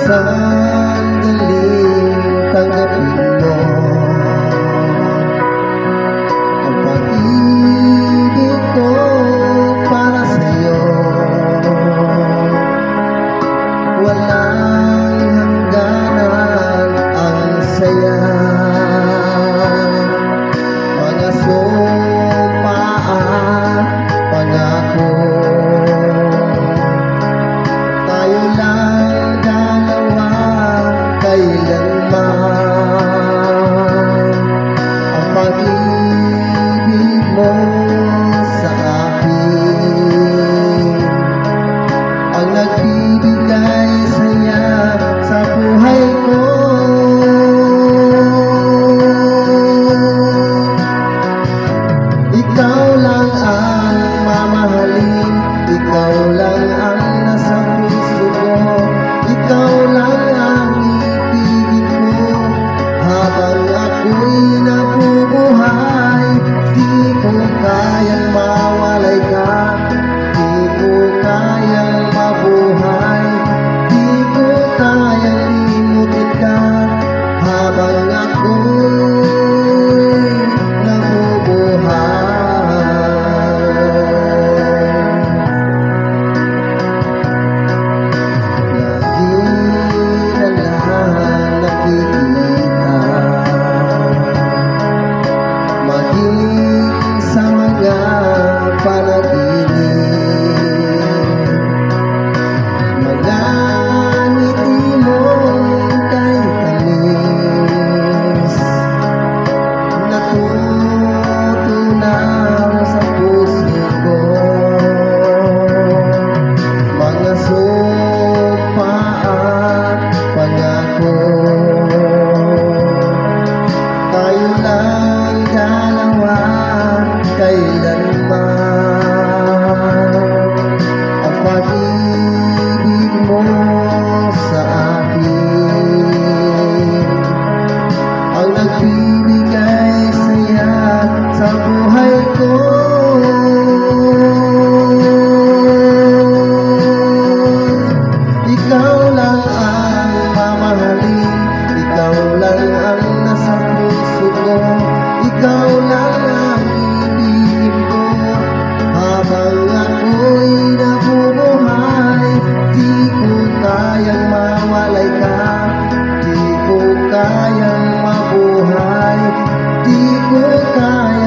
sandaling tanggapin mo ang pag-ibig ko para sa'yo. Walang hangganan ang saya, mga sumpa at pangako. Tayo lang dalawa kailanman, ang pag-ibig mo sa akin ang nagbibigay saya sa buhay ko. Ikaw lang ang mamahalin, ikaw lang ang nasa puso ko, ikaw lang ang ibigin ko habang ako'y nabubuhay. Di ko kayang mawalay ka, di ko kayang mabuhay, di ko kayang limutin ka habang ako'y nabubuhay. Sa mga panaginip, mga ngiti mo kay tamis, natutunaw sa puso ko, mga sumpa at pangako. Tayo lang dalawa kailanman, ang pag-ibig mo sa akin ang nagbibigay saya sa buhay ko. Ikaw lang ang mamahalin, ikaw lang ang nasa puso ko, ikaw lang ang ibigin ko habang ako'y nabubuhay. Di ko kayang mawalay ka, di ko kayang mabuhay, di ko kaya